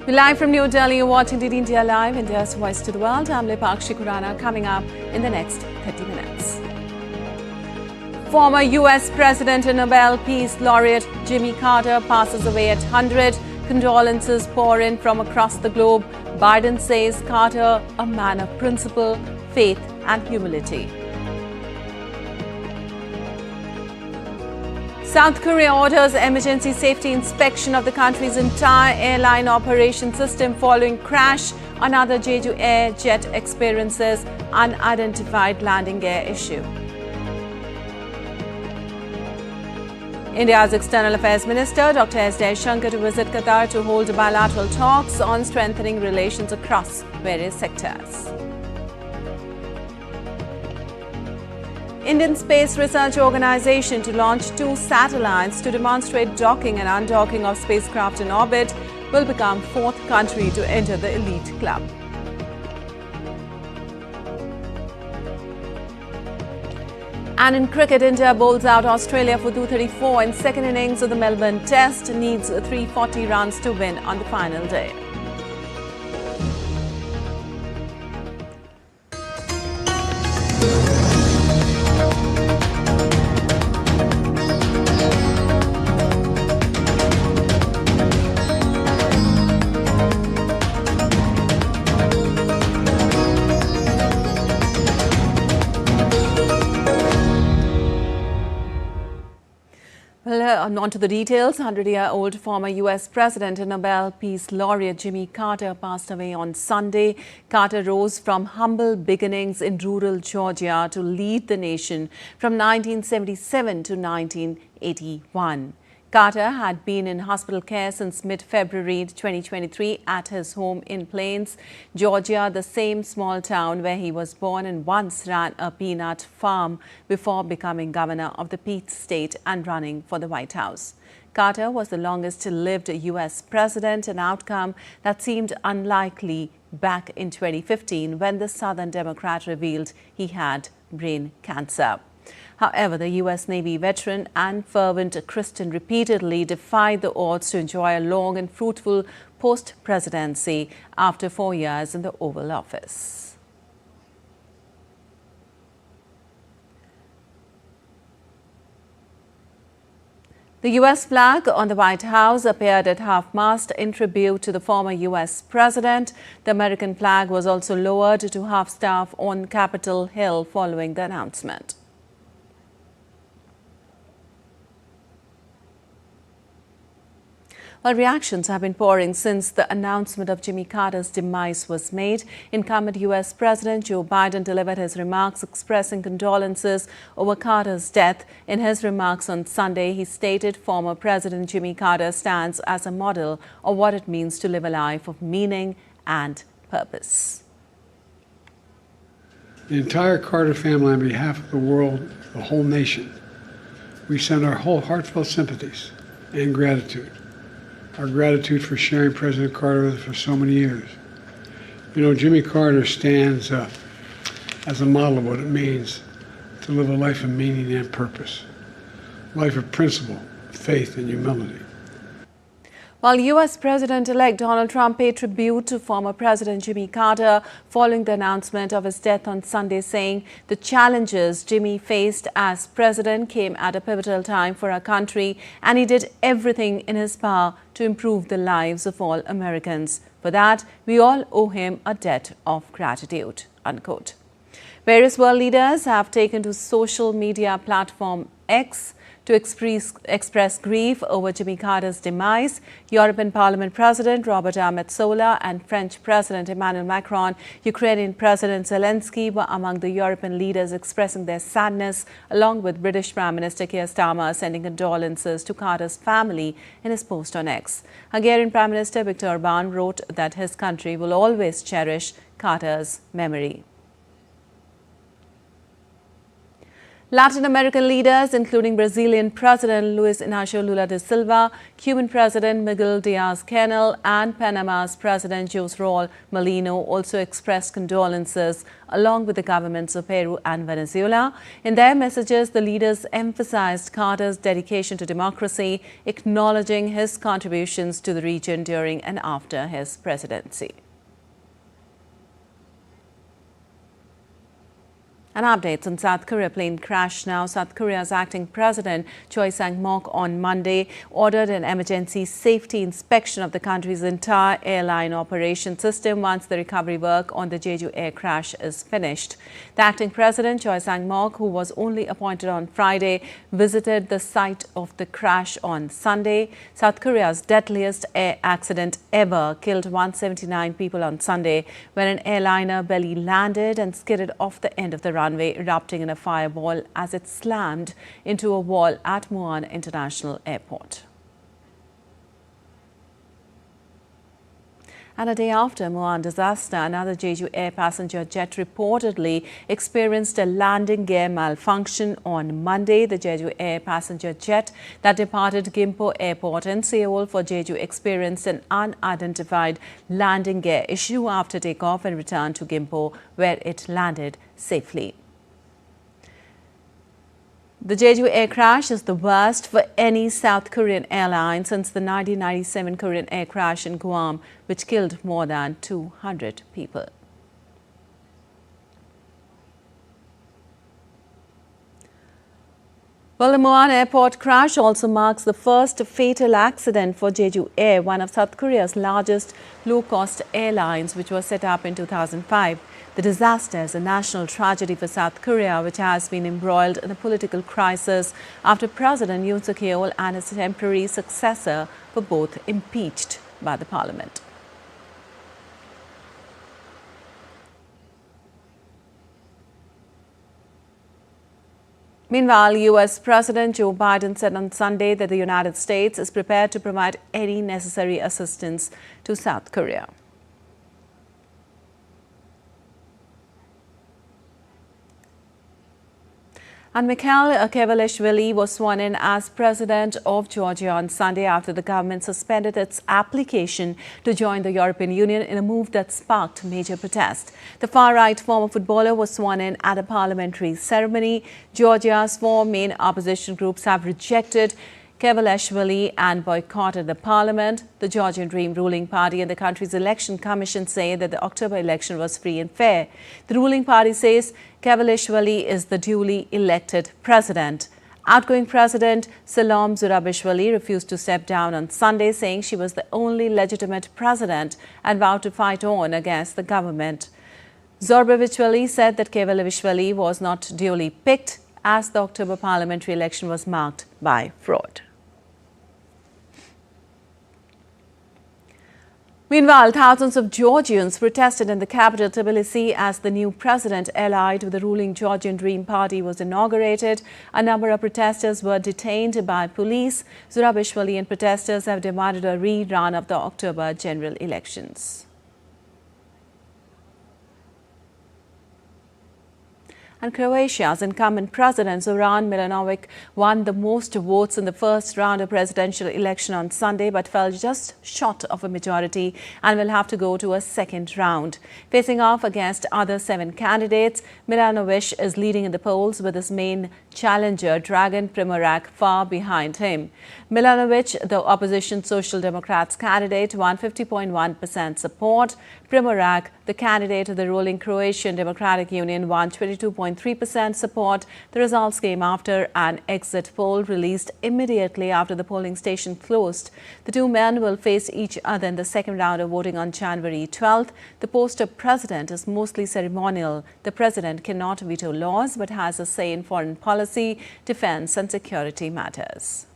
We're live from New Delhi. You're watching DD India Live, India's voice to the world. I'm Lipakshi Khurana. Coming up in the next 30 minutes. Former US President and Nobel Peace Laureate Jimmy Carter passes away at 100. Condolences pour in from across the globe. Biden says Carter, a man of principle, faith and humility. South Korea orders emergency safety inspection of the country's entire airline operation system following crash. Another Jeju Air jet experiences unidentified landing gear issue. India's External Affairs Minister Dr. S. Jaishankar to visit Qatar to hold bilateral talks on strengthening relations across various sectors. Indian Space Research Organisation to launch 2 satellites to demonstrate docking and undocking of spacecraft in orbit will become 4th country to enter the elite club. And in cricket, India bowls out Australia for 234 in second innings of the Melbourne Test, needs 340 runs to win on the final day. On to the details. 100-year-old former U.S. President and Nobel Peace Laureate Jimmy Carter passed away on Sunday. Carter rose from humble beginnings in rural Georgia to lead the nation from 1977 to 1981. Carter had been in hospital care since mid-February 2023 at his home in Plains, Georgia, the same small town where he was born and once ran a peanut farm before becoming governor of the Peach State and running for the White House. Carter was the longest-lived U.S. president, an outcome that seemed unlikely back in 2015 when the Southern Democrat revealed he had brain cancer. However, the U.S. Navy veteran and fervent Christian repeatedly defied the odds to enjoy a long and fruitful post-presidency after 4 years in the Oval Office. The U.S. flag on the White House appeared at half-mast in tribute to the former U.S. president. The American flag was also lowered to half-staff on Capitol Hill following the announcement. Well, reactions have been pouring since the announcement of Jimmy Carter's demise was made. Incumbent U.S. President Joe Biden delivered his remarks expressing condolences over Carter's death. In his remarks on Sunday, he stated former President Jimmy Carter stands as a model of what it means to live a life of meaning and purpose. The entire Carter family, on behalf of the world, the whole nation, we send our whole heartfelt sympathies and gratitude. Our gratitude for sharing President Carter with us for so many years. You know, Jimmy Carter stands as a model of what it means to live a life of meaning and purpose, a life of principle, faith, and humility. While U.S. President-elect Donald Trump paid tribute to former President Jimmy Carter following the announcement of his death on Sunday, saying the challenges Jimmy faced as president came at a pivotal time for our country, and he did everything in his power to improve the lives of all Americans. For that, we all owe him a debt of gratitude, unquote. Various world leaders have taken to social media platform X to express grief over Jimmy Carter's demise. European Parliament President Roberta Metsola and French President Emmanuel Macron, Ukrainian President Zelensky were among the European leaders expressing their sadness, along with British Prime Minister Keir Starmer sending condolences to Carter's family in his post on X. Hungarian Prime Minister Viktor Orban wrote that his country will always cherish Carter's memory. Latin American leaders, including Brazilian President Luiz Inácio Lula da Silva, Cuban President Miguel Diaz-Canel and Panama's President José Raúl Mulino also expressed condolences along with the governments of Peru and Venezuela. In their messages, the leaders emphasized Carter's dedication to democracy, acknowledging his contributions to the region during and after his presidency. And updates on South Korea plane crash now. South Korea's acting president Choi Sang-mok on Monday ordered an emergency safety inspection of the country's entire airline operation system once the recovery work on the Jeju air crash is finished. The acting president Choi Sang-mok, who was only appointed on Friday, visited the site of the crash on Sunday. South Korea's deadliest air accident ever killed 179 people on Sunday when an airliner belly landed and skidded off the end of the runway, erupting in a fireball as it slammed into a wall at Muan International Airport. And a day after Muan disaster, another Jeju Air passenger jet reportedly experienced a landing gear malfunction on Monday. The Jeju Air passenger jet that departed Gimpo Airport in Seoul for Jeju experienced an unidentified landing gear issue after takeoff and returned to Gimpo, where it landed safely. The Jeju air crash is the worst for any South Korean airline since the 1997 Korean air crash in Guam, which killed more than 200 people. Well, the Muan airport crash also marks the first fatal accident for Jeju Air, one of South Korea's largest low-cost airlines, which was set up in 2005. The disaster is a national tragedy for South Korea, which has been embroiled in a political crisis after President Yoon Suk-yeol and his temporary successor were both impeached by the parliament. Meanwhile, U.S. President Joe Biden said on Sunday that the United States is prepared to provide any necessary assistance to South Korea. And Mikhail Kevalishvili was sworn in as president of Georgia on Sunday after the government suspended its application to join the European Union in a move that sparked major protest. The far-right former footballer was sworn in at a parliamentary ceremony. Georgia's four main opposition groups have rejected Kevalishvili and boycotted the parliament. The Georgian Dream ruling party and the country's election commission say that the October election was free and fair. The ruling party says Kevalishvili is the duly elected president. Outgoing President Salom Zurabishvili refused to step down on Sunday, saying she was the only legitimate president and vowed to fight on against the government. Zurabishvili said that Kevalishvili was not duly picked as the October parliamentary election was marked by fraud. Meanwhile, thousands of Georgians protested in the capital Tbilisi as the new president allied with the ruling Georgian Dream Party was inaugurated. A number of protesters were detained by police. Zurabishvili and protesters have demanded a rerun of the October general elections. And Croatia's incumbent president Zoran Milanovic won the most votes in the first round of presidential election on Sunday, but fell just short of a majority and will have to go to a second round. Facing off against other 7 candidates, Milanovic is leading in the polls with his main challenger Dragan Primorac far behind him. Milanovic, the opposition Social Democrats candidate, won 50.1% support. Primorac, the candidate of the ruling Croatian Democratic Union, won 22.3% support. The results came after an exit poll released immediately after the polling station closed. The two men will face each other in the second round of voting on January 12th. The post of president is mostly ceremonial. The president cannot veto laws but has a say in foreign policy, defense and security matters.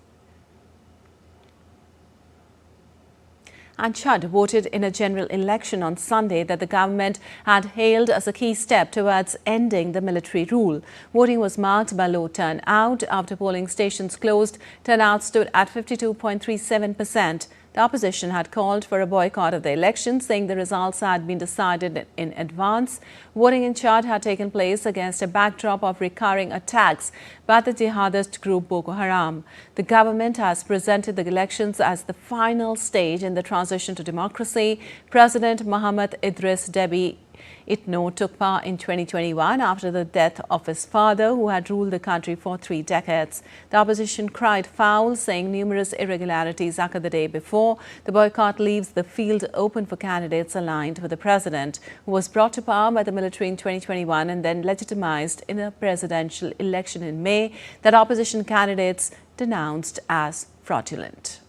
And Chad voted in a general election on Sunday that the government had hailed as a key step towards ending the military rule. Voting was marked by low turnout. After polling stations closed, turnout stood at 52.37%. The opposition had called for a boycott of the election, saying the results had been decided in advance. Voting in Chad had taken place against a backdrop of recurring attacks by the jihadist group Boko Haram. The government has presented the elections as the final stage in the transition to democracy. President Mohamed Idris Deby Itno took power in 2021 after the death of his father, who had ruled the country for 3 decades. The opposition cried foul, saying numerous irregularities occurred the day before. The boycott leaves the field open for candidates aligned with the president, who was brought to power by the military in 2021 and then legitimized in a presidential election in May that opposition candidates denounced as fraudulent.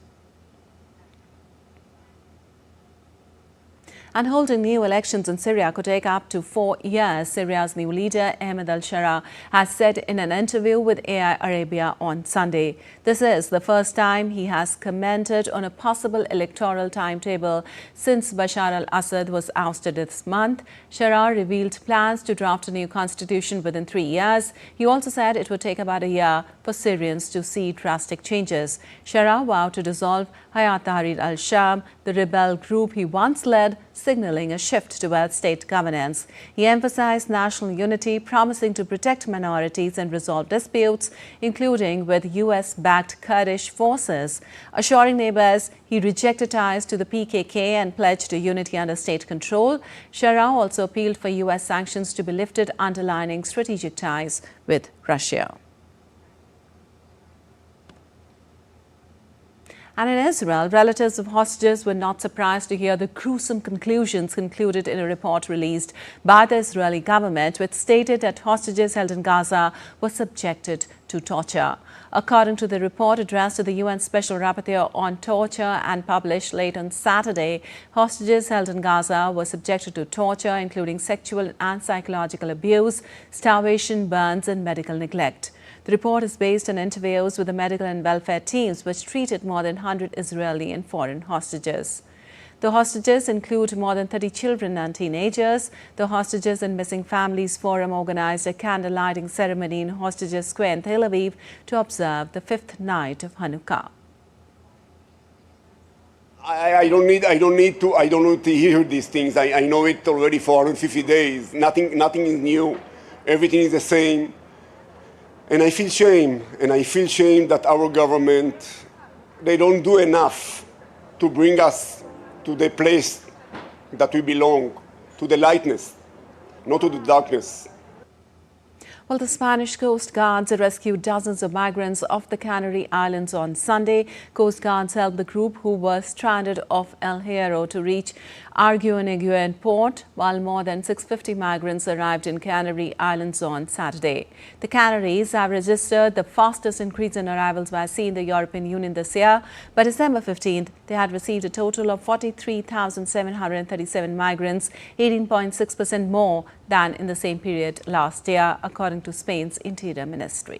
And holding new elections in Syria could take up to 4 years, Syria's new leader, Ahmed al-Shara, has said in an interview with AI Arabia on Sunday. This is the first time he has commented on a possible electoral timetable since Bashar al-Assad was ousted this month. Shara revealed plans to draft a new constitution within 3 years. He also said it would take about a year for Syrians to see drastic changes. Shara vowed to dissolve Hayat Tahrir al-Sham, the rebel group he once led, signaling a shift towards state governance. He emphasized national unity, promising to protect minorities and resolve disputes, including with US-backed Kurdish forces. Assuring neighbors he rejected ties to the PKK and pledged unity under state control. Shara also appealed for US sanctions to be lifted, underlining strategic ties with Russia. And in Israel, relatives of hostages were not surprised to hear the gruesome conclusions concluded in a report released by the Israeli government, which stated that hostages held in Gaza were subjected to torture. According to the report addressed to the UN Special Rapporteur on Torture and published late on Saturday, hostages held in Gaza were subjected to torture, including sexual and psychological abuse, starvation, burns, and medical neglect. The report is based on interviews with the medical and welfare teams, which treated more than 100 Israeli and foreign hostages. The hostages include more than 30 children and teenagers. The Hostages and Missing Families Forum organized a candle lighting ceremony in Hostages Square in Tel Aviv to observe the 5th night of Hanukkah. I don't need to hear these things. I know it already for 150 days. Nothing is new. Everything is the same. And I feel shame, that our government, they don't do enough to bring us to the place that we belong, to the lightness, not to the darkness. Well, the Spanish Coast Guards rescued dozens of migrants off the Canary Islands on Sunday. Coast Guards helped the group who were stranded off El Hierro to reach Arguineguin port, while more than 650 migrants arrived in Canary Islands on Saturday. The Canaries have registered the fastest increase in arrivals by sea in the European Union this year. By December 15th, they had received a total of 43,737 migrants, 18.6% more than in the same period last year, according to Spain's Interior Ministry.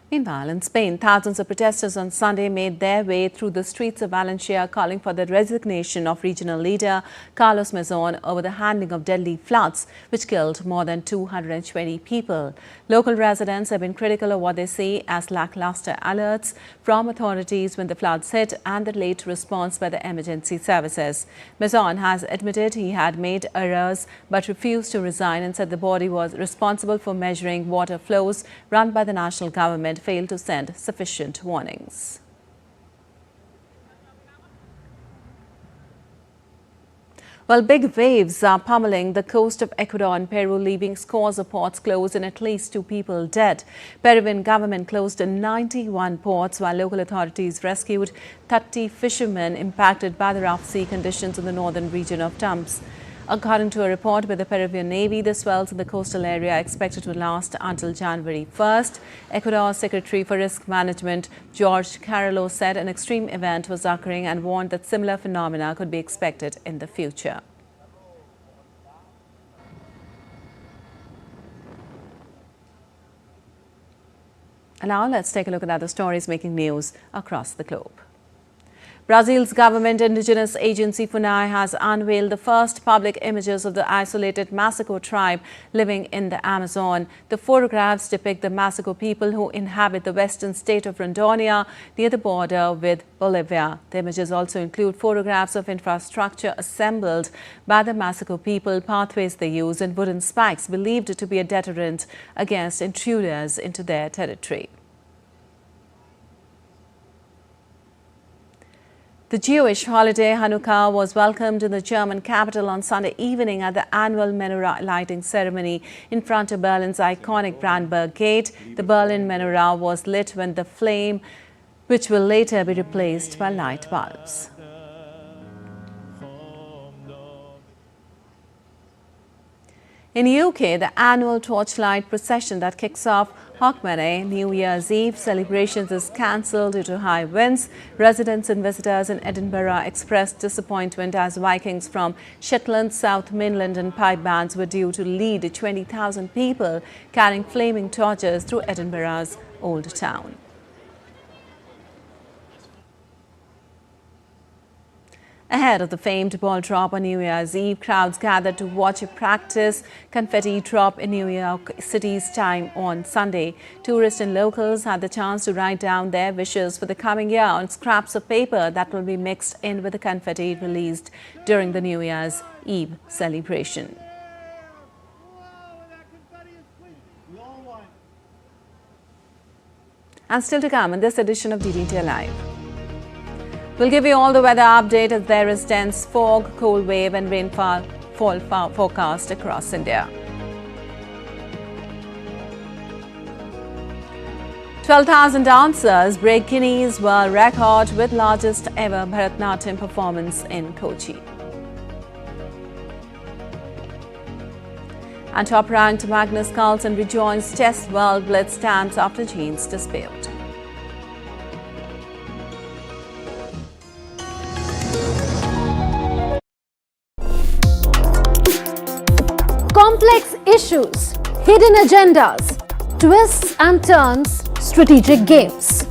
Meanwhile, in Spain, thousands of protesters on Sunday made their way through the streets of Valencia, calling for the resignation of regional leader Carlos Mazón over the handling of deadly floods, which killed more than 220 people. Local residents have been critical of what they see as lackluster alerts from authorities when the floods hit and the late response by the emergency services. Mazón has admitted he had made errors but refused to resign and said the body was responsible for measuring water flows run by the national government failed to send sufficient warnings. Well, big waves are pummeling the coast of Ecuador and Peru, leaving scores of ports closed and at least 2 people dead. Peruvian government closed 91 ports while local authorities rescued 30 fishermen impacted by the rough sea conditions in the northern region of Tumbes. According to a report by the Peruvian Navy, the swells in the coastal area are expected to last until January 1st. Ecuador's Secretary for Risk Management, Jorge Carrillo, said an extreme event was occurring and warned that similar phenomena could be expected in the future. And now let's take a look at other stories making news across the globe. Brazil's government indigenous agency FUNAI has unveiled the first public images of the isolated Masaco tribe living in the Amazon. The photographs depict the Masaco people who inhabit the western state of Rondônia near the border with Bolivia. The images also include photographs of infrastructure assembled by the Masaco people, pathways they use, and wooden spikes believed to be a deterrent against intruders into their territory. The Jewish holiday Hanukkah was welcomed in the German capital on Sunday evening at the annual menorah lighting ceremony in front of Berlin's iconic Brandenburg Gate. The Berlin menorah was lit with the flame, which will later be replaced by light bulbs. In the UK, the annual torchlight procession that kicks off Hogmanay New Year's Eve celebrations is cancelled due to high winds. Residents and visitors in Edinburgh expressed disappointment as Vikings from Shetland, South Mainland and pipe bands were due to lead 20,000 people carrying flaming torches through Edinburgh's Old Town. Ahead of the famed ball drop on New Year's Eve, crowds gathered to watch a practice confetti drop in New York City's time on Sunday. Tourists and locals had the chance to write down their wishes for the coming year on scraps of paper that will be mixed in with the confetti released during the New Year's Eve celebration. And still to come in this edition of DD Live. We'll give you all the weather update as there is dense fog, cold wave and rainfall forecast across India. 12,000 dancers break Guinness World Record with largest ever Bharatanatyam performance in Kochi. And top-ranked Magnus Carlsen rejoins Chess World Blitz stamps after Gene's dispute. Complex issues, hidden agendas, twists and turns, strategic games.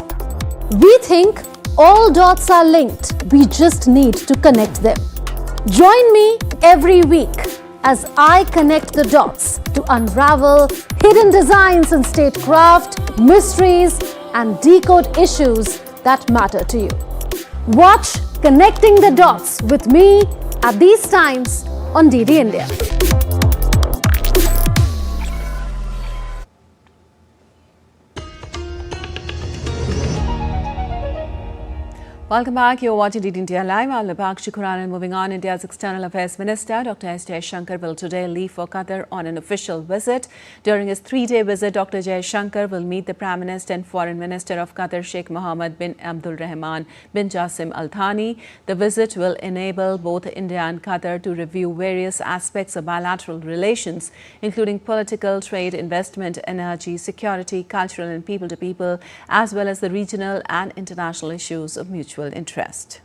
We think all dots are linked, we just need to connect them. Join me every week as I connect the dots to unravel hidden designs in statecraft, mysteries and decode issues that matter to you. Watch Connecting the Dots with me at these times on DD India. Welcome back. You're watching DD India Live. I'm Labakshi Quran, and moving on, India's External Affairs Minister Dr. S. Jaishankar will today leave for Qatar on an official visit. During his three-day visit, Dr. Jaishankar will meet the Prime Minister and Foreign Minister of Qatar, Sheikh Mohammed bin Abdul Rahman bin Jassim Al Thani. The visit will enable both India and Qatar to review various aspects of bilateral relations, including political, trade, investment, energy, security, cultural and people-to-people, as well as the regional and international issues of mutual interest.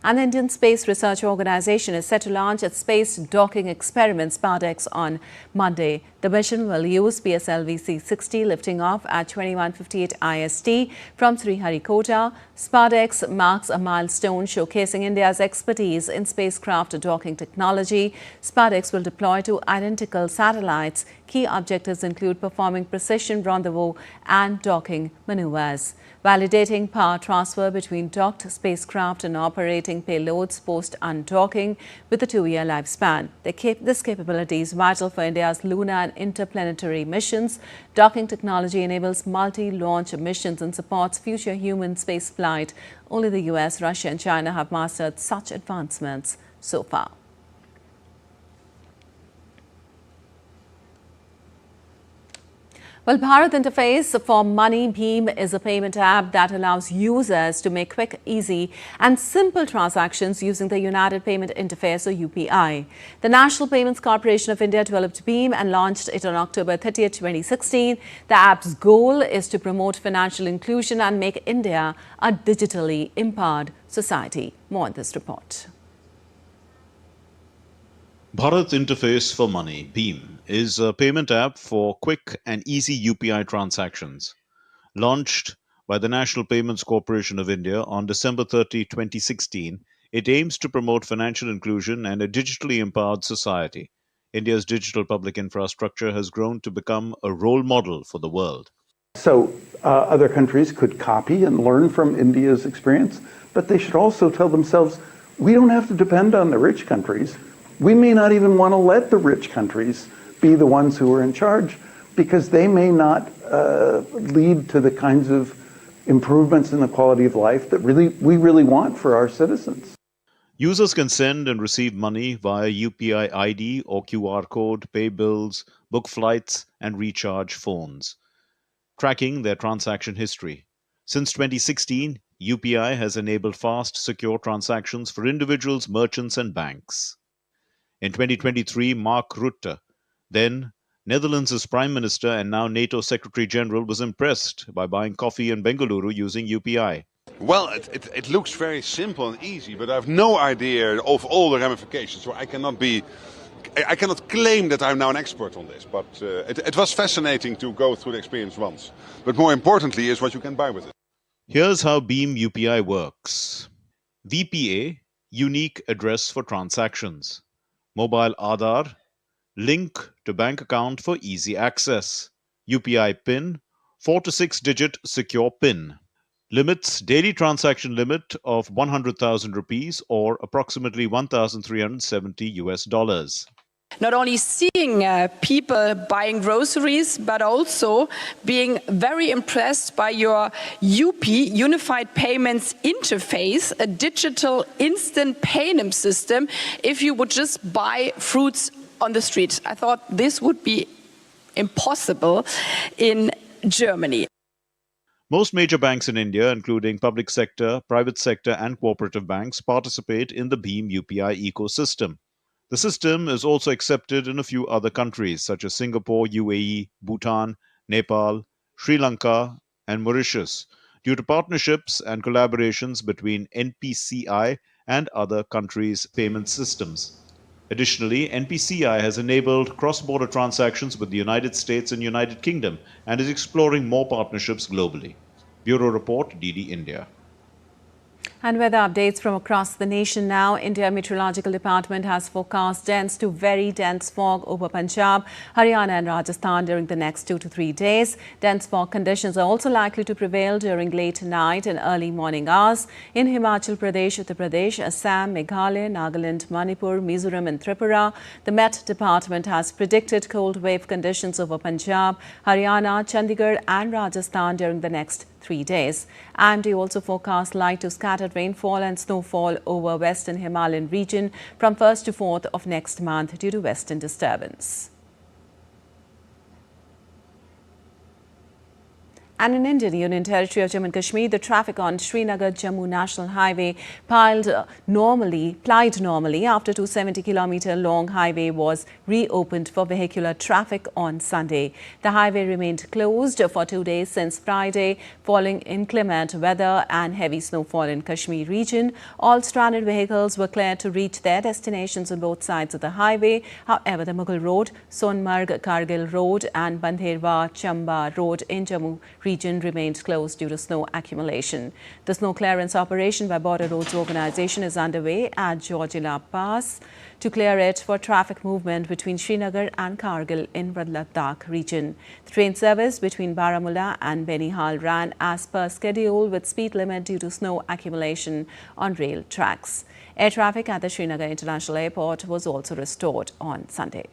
An Indian space research organization is set to launch its space docking experiment Spadex on Monday. The mission will use PSLV C-60 lifting off at 21:58 IST from Sriharikota. Spadex marks a milestone showcasing India's expertise in spacecraft docking technology. Spadex will deploy to identical satellites. Key objectives include performing precision rendezvous and docking maneuvers, validating power transfer between docked spacecraft and operating payloads post-undocking with a 2-year lifespan. This capability is vital for India's lunar and interplanetary missions. Docking technology enables multi-launch missions and supports future human spaceflight. Only the US, Russia and China have mastered such advancements so far. Well, Bharat Interface for Money Bheem is a payment app that allows users to make quick, easy and simple transactions using the United Payment Interface or UPI. The National Payments Corporation of India developed Bheem and launched it on October 30, 2016. The app's goal is to promote financial inclusion and make India a digitally empowered society. More on this report. Bharat Interface for Money, Bheem, is a payment app for quick and easy UPI transactions. Launched by the National Payments Corporation of India on December 30, 2016, it aims to promote financial inclusion and a digitally empowered society. India's digital public infrastructure has grown to become a role model for the world. So other countries could copy and learn from India's experience, but they should also tell themselves, we don't have to depend on the rich countries. We may not even want to let the rich countries be the ones who are in charge, because they may not lead to the kinds of improvements in the quality of life that we really want for our citizens. Users can send and receive money via UPI ID or QR code, pay bills, book flights, and recharge phones, tracking their transaction history. Since 2016, UPI has enabled fast, secure transactions for individuals, merchants, and banks. In 2023, Mark Rutte, then Netherlands' Prime Minister and now NATO Secretary General, was impressed by buying coffee in Bengaluru using UPI. Well, it looks very simple and easy, but I have no idea of all the ramifications, so I cannot claim that I'm now an expert on this, but it was fascinating to go through the experience once. But more importantly is what you can buy with it. Here's how Beam UPI works. VPA, unique address for transactions. Mobile Aadhaar, link to bank account for easy access. UPI PIN, 4 to 6 digit secure PIN. Limits, daily transaction limit of 100,000 rupees or approximately $1,370. Not only seeing people buying groceries, but also being very impressed by your UP, Unified Payments Interface, a digital instant payment system if you would just buy fruits on the street. I thought this would be impossible in Germany. Most major banks in India, including public sector, private sector, and cooperative banks, participate in the Beam UPI ecosystem. The system is also accepted in a few other countries such as Singapore, UAE, Bhutan, Nepal, Sri Lanka, and Mauritius, due to partnerships and collaborations between NPCI and other countries' payment systems. Additionally, NPCI has enabled cross-border transactions with the United States and United Kingdom and is exploring more partnerships globally. Bureau Report, DD India. And weather updates from across the nation now. India Meteorological Department has forecast dense to very dense fog over Punjab, Haryana and Rajasthan during the next 2 to 3 days. Dense fog conditions are also likely to prevail during late night and early morning hours in Himachal Pradesh, Uttar Pradesh, Assam, Meghalaya, Nagaland, Manipur, Mizoram and Tripura. The Met Department has predicted cold wave conditions over Punjab, Haryana, Chandigarh and Rajasthan during the next 3 days. IMD also forecast light to scattered rainfall and snowfall over western Himalayan region from 1st to 4th of next month due to western disturbance. And in Indian Union Territory of Jammu and Kashmir, the traffic on Srinagar-Jammu National Highway plied normally after 270-kilometer long highway was reopened for vehicular traffic on Sunday. The highway remained closed for 2 days since Friday following inclement weather and heavy snowfall in Kashmir region. All stranded vehicles were cleared to reach their destinations on both sides of the highway. However, the Mughal Road, Sonmarg-Kargil Road and Bandherwa-Chamba Road in Jammu region remained closed due to snow accumulation. The snow clearance operation by Border Roads Organisation is underway at Georgila Pass to clear it for traffic movement between Srinagar and Kargil in Ladakh region. The train service between Baramulla and Benihal ran as per schedule with speed limit due to snow accumulation on rail tracks. Air traffic at the Srinagar International Airport was also restored on Sunday.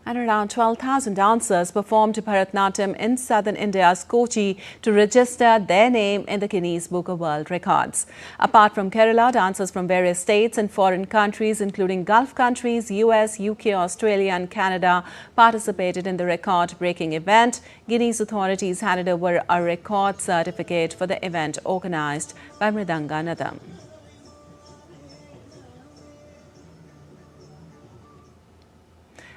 And around 12,000 dancers performed Bharatanatyam in southern India's Kochi to register their name in the Guinness Book of World Records. Apart from Kerala, dancers from various states and foreign countries, including Gulf countries, US, UK, Australia and Canada, participated in the record-breaking event. Guinness authorities handed over a record certificate for the event organized by Mridanga Nadam.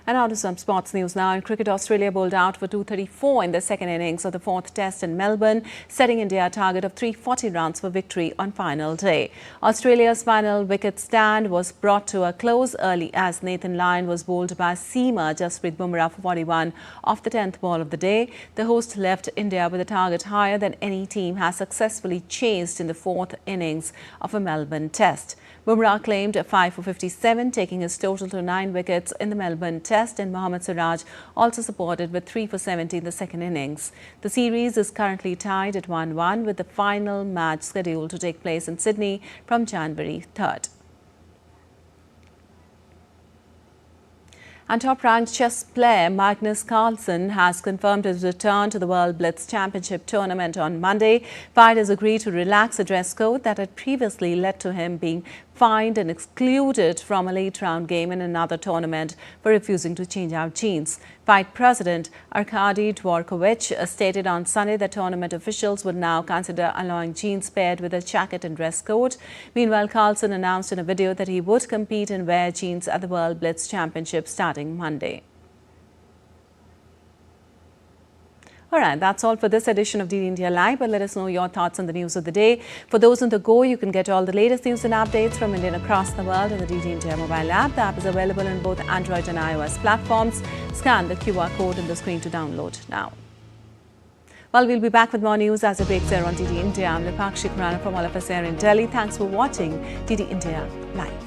And now to some sports news now. In cricket, Australia bowled out for 234 in the second innings of the fourth test in Melbourne, setting India a target of 340 runs for victory on final day. Australia's final wicket stand was brought to a close early as Nathan Lyon was bowled by seamer Jasprit Bumrah for 41 off the 10th ball of the day. The host left India with a target higher than any team has successfully chased in the fourth innings of a Melbourne test. Bumrah claimed 5 for 57, taking his total to 9 wickets in the Melbourne test, and Mohammad Siraj also supported with 3 for 70 in the second innings. The series is currently tied at 1-1 with the final match scheduled to take place in Sydney from January 3rd. And top-ranked chess player Magnus Carlsen has confirmed his return to the World Blitz Championship tournament on Monday. Fied has agreed to relax a dress code that had previously led to him being fined and excluded from a late-round game in another tournament for refusing to change out jeans. Fight president Arkady Dvorkovich stated on Sunday that tournament officials would now consider allowing jeans paired with a jacket and dress code. Meanwhile, Carlsen announced in a video that he would compete and wear jeans at the World Blitz Championship starting Monday. All right, that's all for this edition of DD India Live, but let us know your thoughts on the news of the day. For those on the go, you can get all the latest news and updates from India and across the world on the DD India mobile app. The app is available on both Android and iOS platforms. Scan the QR code on the screen to download now. Well, we'll be back with more news as it breaks here on DD India. I'm Lipakshi Kurana from all of us here in Delhi. Thanks for watching DD India Live.